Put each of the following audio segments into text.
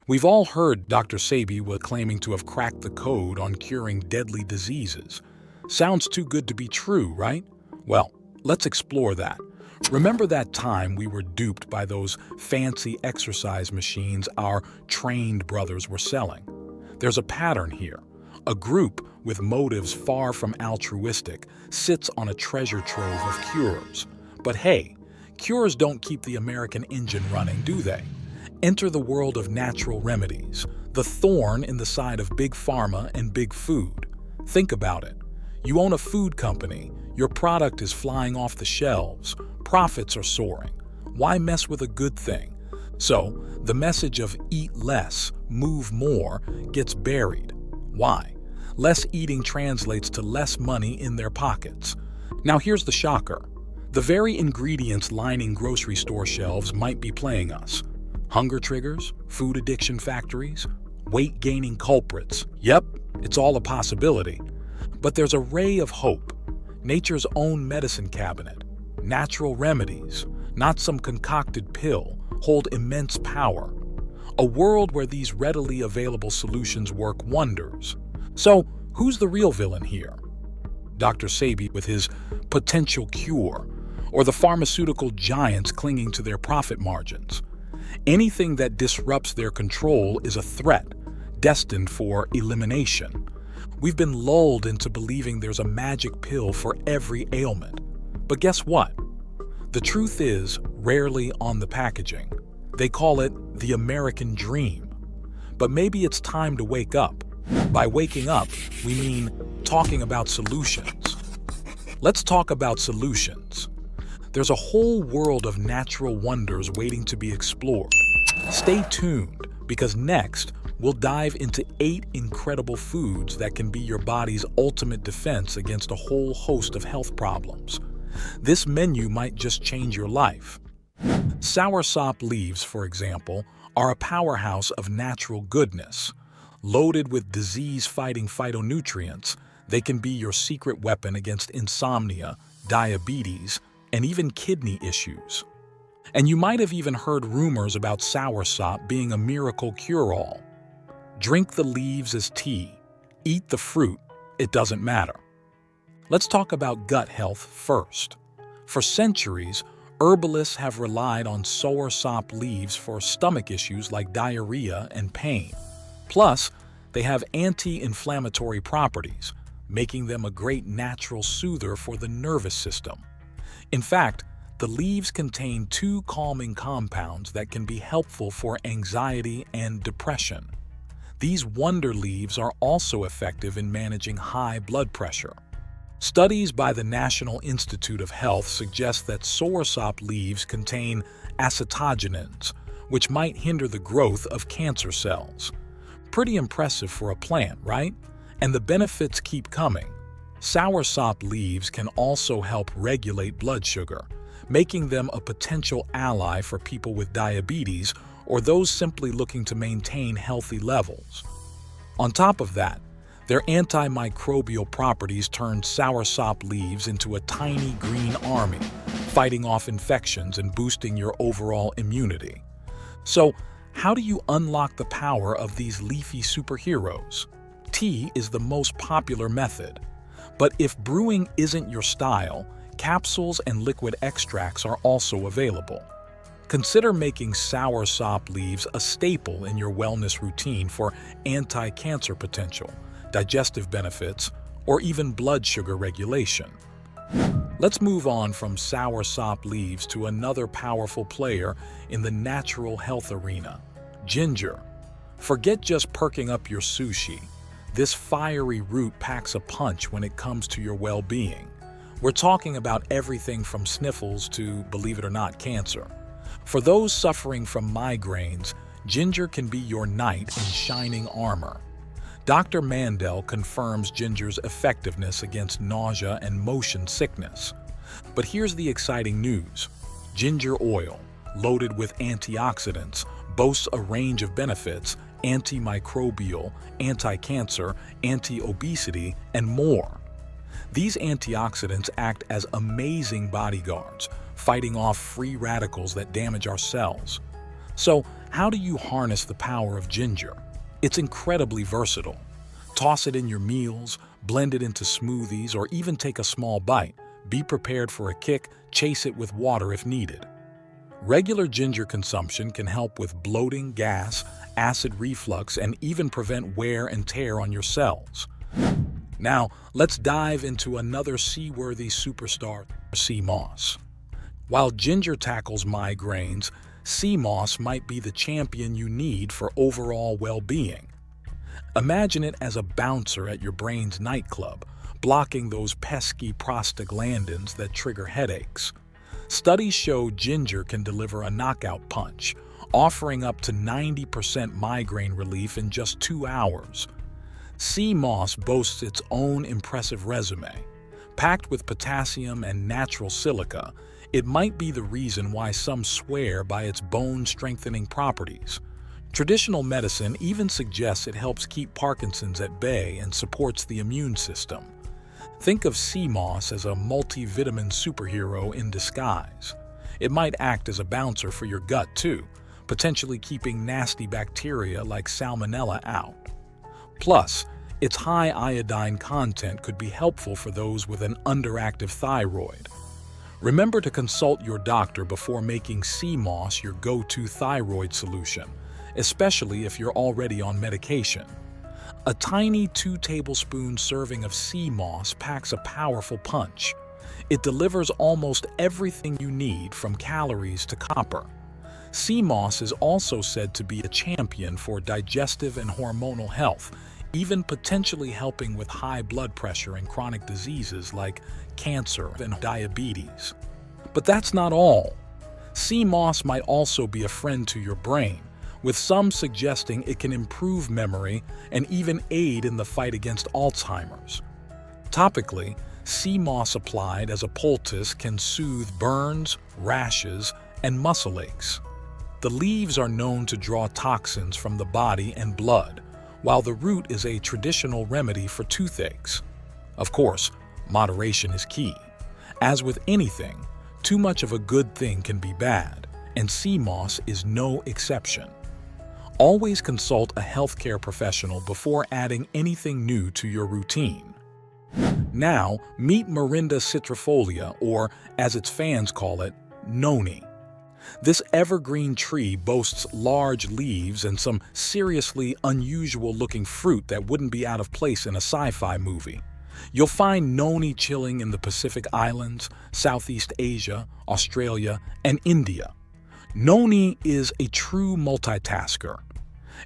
We've all heard Dr. Sebi was claiming to have cracked the code on curing deadly diseases. Sounds too good to be true, right? Well, let's explore that. Remember that time we were duped by those fancy exercise machines our trained brothers were selling? There's a pattern here. A group with motives far from altruistic sits on a treasure trove of cures. But hey, cures don't keep the American engine running, do they? Enter the world of natural remedies, the thorn in the side of Big Pharma and Big Food. Think about it. You own a food company, your product is flying off the shelves, profits are soaring. Why mess with a good thing? So, the message of eat less, move more gets buried. Why? Less eating translates to less money in their pockets. Now here's the shocker. The very ingredients lining grocery store shelves might be playing us. Hunger triggers, food addiction factories, weight-gaining culprits. Yep, it's all a possibility. But there's a ray of hope. Nature's own medicine cabinet. Natural remedies, not some concocted pill, hold immense power. A world where these readily available solutions work wonders. So, who's the real villain here? Dr. Sebi with his potential cure, or the pharmaceutical giants clinging to their profit margins? Anything that disrupts their control is a threat, destined for elimination. We've been lulled into believing there's a magic pill for every ailment. But guess what? The truth is rarely on the packaging. They call it the American dream. But maybe it's time to wake up. By waking up, we mean talking about solutions. Let's talk about solutions. There's a whole world of natural wonders waiting to be explored. Stay tuned, because next, we'll dive into 8 incredible foods that can be your body's ultimate defense against a whole host of health problems. This menu might just change your life. Soursop leaves, for example, are a powerhouse of natural goodness. Loaded with disease-fighting phytonutrients, they can be your secret weapon against insomnia, diabetes, and even kidney issues. And you might have even heard rumors about soursop being a miracle cure-all. Drink the leaves as tea. Eat the fruit. It doesn't matter. Let's talk about gut health first. For centuries, herbalists have relied on soursop leaves for stomach issues like diarrhea and pain. Plus, they have anti-inflammatory properties, making them a great natural soother for the nervous system. In fact, the leaves contain 2 calming compounds that can be helpful for anxiety and depression. These wonder leaves are also effective in managing high blood pressure. Studies by the National Institute of Health suggest that soursop leaves contain acetogenins, which might hinder the growth of cancer cells. Pretty impressive for a plant, right? And the benefits keep coming. Soursop leaves can also help regulate blood sugar, making them a potential ally for people with diabetes or those simply looking to maintain healthy levels. On top of that, their antimicrobial properties turn soursop leaves into a tiny green army, fighting off infections and boosting your overall immunity. So, how do you unlock the power of these leafy superheroes? Tea is the most popular method. But if brewing isn't your style, capsules and liquid extracts are also available. Consider making soursop leaves a staple in your wellness routine for anti-cancer potential, digestive benefits, or even blood sugar regulation. Let's move on from soursop leaves to another powerful player in the natural health arena, ginger. Forget just perking up your sushi. This fiery root packs a punch when it comes to your well-being. We're talking about everything from sniffles to, believe it or not, cancer. For those suffering from migraines, ginger can be your knight in shining armor. Dr. Mandel confirms ginger's effectiveness against nausea and motion sickness. But here's the exciting news. Ginger oil, loaded with antioxidants, boasts a range of benefits: antimicrobial, anti-cancer, anti-obesity, and more. These antioxidants act as amazing bodyguards, fighting off free radicals that damage our cells. So, How do you harness the power of ginger? It's incredibly versatile. Toss it in your meals, blend it into smoothies, or even take a small bite. Be prepared for a kick, chase it with water if needed. Regular ginger consumption can help with bloating, gas, acid reflux, and even prevent wear and tear on your cells. Now, let's dive into another sea-worthy superstar, sea moss. While ginger tackles migraines, sea moss might be the champion you need for overall well-being. Imagine it as a bouncer at your brain's nightclub, blocking those pesky prostaglandins that trigger headaches. Studies show ginger can deliver a knockout punch, offering up to 90% migraine relief in just 2 hours. Sea moss boasts its own impressive resume. Packed with potassium and natural silica, it might be the reason why some swear by its bone-strengthening properties. Traditional medicine even suggests it helps keep Parkinson's at bay and supports the immune system. Think of sea moss as a multivitamin superhero in disguise. It might act as a bouncer for your gut too, potentially keeping nasty bacteria like salmonella out. Plus, its high iodine content could be helpful for those with an underactive thyroid. Remember to consult your doctor before making sea moss your go-to thyroid solution, especially if you're already on medication. A tiny 2-tablespoon serving of sea moss packs a powerful punch. It delivers almost everything you need, from calories to copper. Sea moss is also said to be a champion for digestive and hormonal health, even potentially helping with high blood pressure and chronic diseases like cancer and diabetes. But that's not all. Sea moss might also be a friend to your brain, with some suggesting it can improve memory and even aid in the fight against Alzheimer's. Topically, sea moss applied as a poultice can soothe burns, rashes, and muscle aches. The leaves are known to draw toxins from the body and blood, while the root is a traditional remedy for toothaches. Of course, moderation is key. As with anything, too much of a good thing can be bad, and sea moss is no exception. Always consult a healthcare professional before adding anything new to your routine. Now, meet Morinda citrifolia, or as its fans call it, Noni. This evergreen tree boasts large leaves and some seriously unusual-looking fruit that wouldn't be out of place in a sci-fi movie. You'll find Noni chilling in the Pacific Islands, Southeast Asia, Australia, and India. Noni is a true multitasker.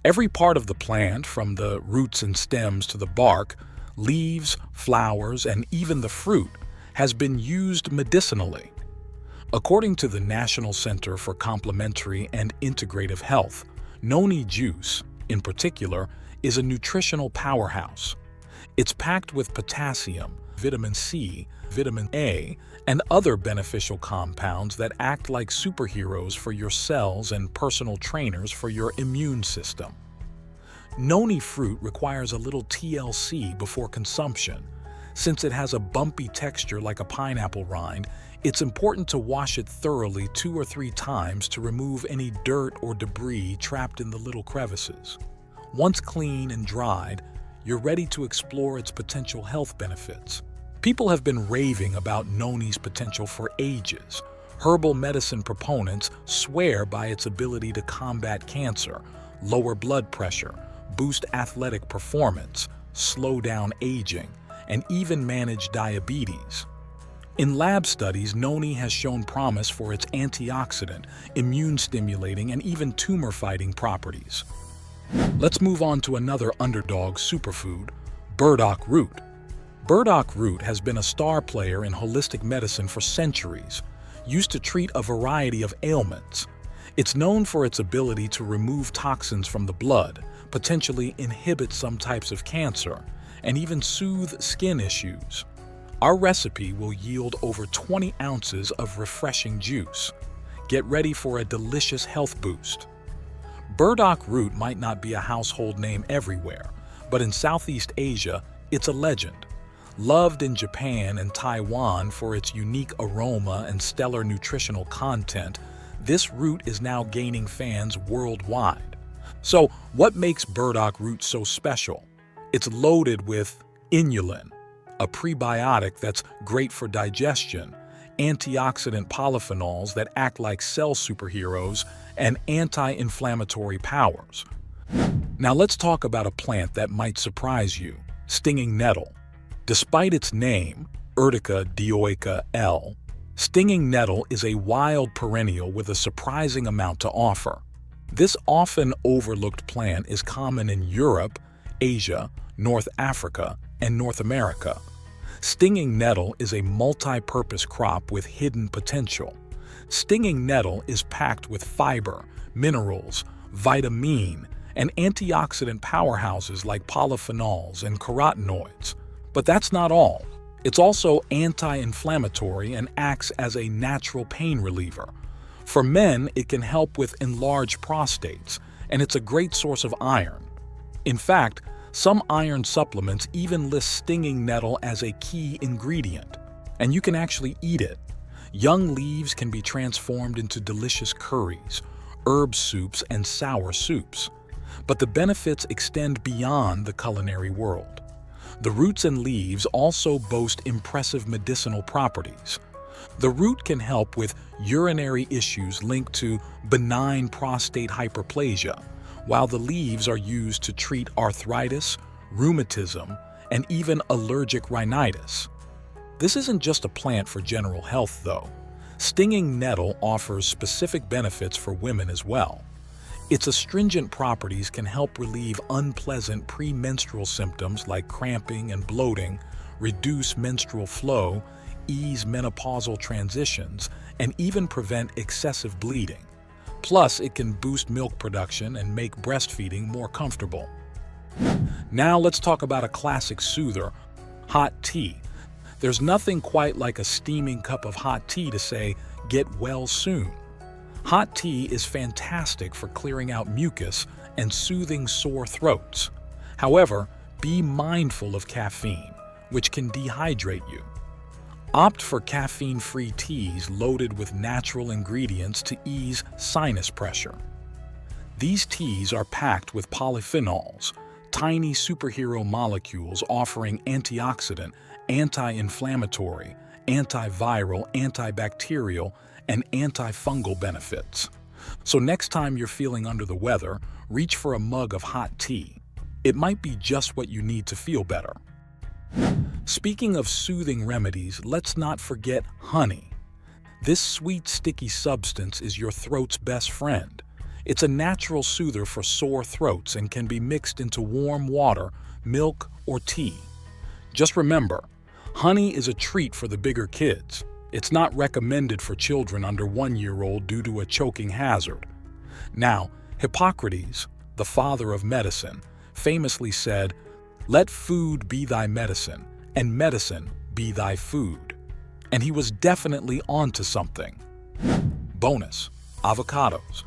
Every part of the plant, from the roots and stems to the bark, leaves, flowers, and even the fruit, has been used medicinally. According to the National Center for Complementary and Integrative Health, Noni juice, in particular, is a nutritional powerhouse. It's packed with potassium, vitamin C, vitamin A, and other beneficial compounds that act like superheroes for your cells and personal trainers for your immune system. Noni fruit requires a little TLC before consumption. Since it has a bumpy texture like a pineapple rind, it's important to wash it thoroughly 2 or 3 times to remove any dirt or debris trapped in the little crevices. Once clean and dried, you're ready to explore its potential health benefits. People have been raving about Noni's potential for ages. Herbal medicine proponents swear by its ability to combat cancer, lower blood pressure, boost athletic performance, slow down aging, and even manage diabetes. In lab studies, Noni has shown promise for its antioxidant, immune-stimulating, and even tumor-fighting properties. Let's move on to another underdog superfood, burdock root. Burdock root has been a star player in holistic medicine for centuries, used to treat a variety of ailments. It's known for its ability to remove toxins from the blood, potentially inhibit some types of cancer, and even soothe skin issues. Our recipe will yield over 20 ounces of refreshing juice. Get ready for a delicious health boost. Burdock root might not be a household name everywhere, but in Southeast Asia, it's a legend. Loved in Japan and Taiwan for its unique aroma and stellar nutritional content, This root is now gaining fans worldwide. So, what makes burdock root so special? It's loaded with inulin, a prebiotic that's great for digestion, antioxidant polyphenols that act like cell superheroes, and anti-inflammatory powers. Now let's talk about a plant that might surprise you, stinging nettle. Despite its name, Urtica dioica L., stinging nettle is a wild perennial with a surprising amount to offer. This often overlooked plant is common in Europe, Asia, North Africa, and North America. Stinging nettle is a multi-purpose crop with hidden potential. Stinging nettle is packed with fiber, minerals, vitamine, and antioxidant powerhouses like polyphenols and carotenoids. But that's not all. It's also anti-inflammatory and acts as a natural pain reliever. For men, it can help with enlarged prostates, and it's a great source of iron. In fact, some iron supplements even list stinging nettle as a key ingredient, and you can actually eat it. Young leaves can be transformed into delicious curries, herb soups, and sour soups. But the benefits extend beyond the culinary world. The roots and leaves also boast impressive medicinal properties. The root can help with urinary issues linked to benign prostate hyperplasia, while the leaves are used to treat arthritis, rheumatism, and even allergic rhinitis. This isn't just a plant for general health, though. Stinging nettle offers specific benefits for women as well. Its astringent properties can help relieve unpleasant premenstrual symptoms like cramping and bloating, reduce menstrual flow, ease menopausal transitions, and even prevent excessive bleeding. Plus, it can boost milk production and make breastfeeding more comfortable. Now let's talk about a classic soother, hot tea. There's nothing quite like a steaming cup of hot tea to say, "Get well soon." Hot tea is fantastic for clearing out mucus and soothing sore throats. However, be mindful of caffeine, which can dehydrate you. Opt for caffeine-free teas loaded with natural ingredients to ease sinus pressure. These teas are packed with polyphenols, tiny superhero molecules offering antioxidant, anti-inflammatory, antiviral, antibacterial, and antifungal benefits. So next time you're feeling under the weather, reach for a mug of hot tea. It might be just what you need to feel better. Speaking of soothing remedies, let's not forget honey. This sweet, sticky substance is your throat's best friend. It's a natural soother for sore throats and can be mixed into warm water, milk, or tea. Just remember, honey is a treat for the bigger kids. It's not recommended for children under 1 year old due to a choking hazard. Now, Hippocrates, the father of medicine, famously said, "Let food be thy medicine, and medicine be thy food." And he was definitely onto something. Bonus: avocados.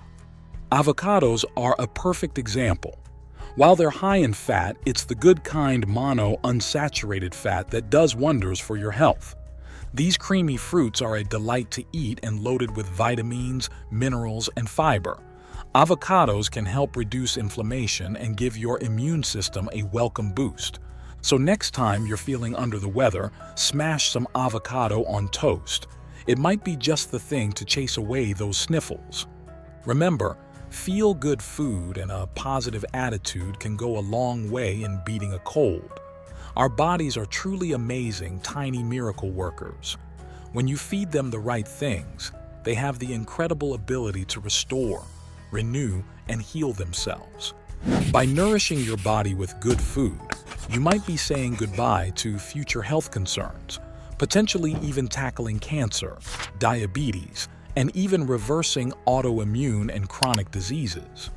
Avocados are a perfect example. While they're high in fat, it's the good kind mono-unsaturated fat that does wonders for your health. These creamy fruits are a delight to eat and loaded with vitamins, minerals, and fiber. Avocados can help reduce inflammation and give your immune system a welcome boost. So next time you're feeling under the weather, smash some avocado on toast. It might be just the thing to chase away those sniffles. Remember, feel-good food and a positive attitude can go a long way in beating a cold. Our bodies are truly amazing, tiny miracle workers. When you feed them the right things, they have the incredible ability to restore, renew, and heal themselves. By nourishing your body with good food, you might be saying goodbye to future health concerns, potentially even tackling cancer, diabetes, and even reversing autoimmune and chronic diseases.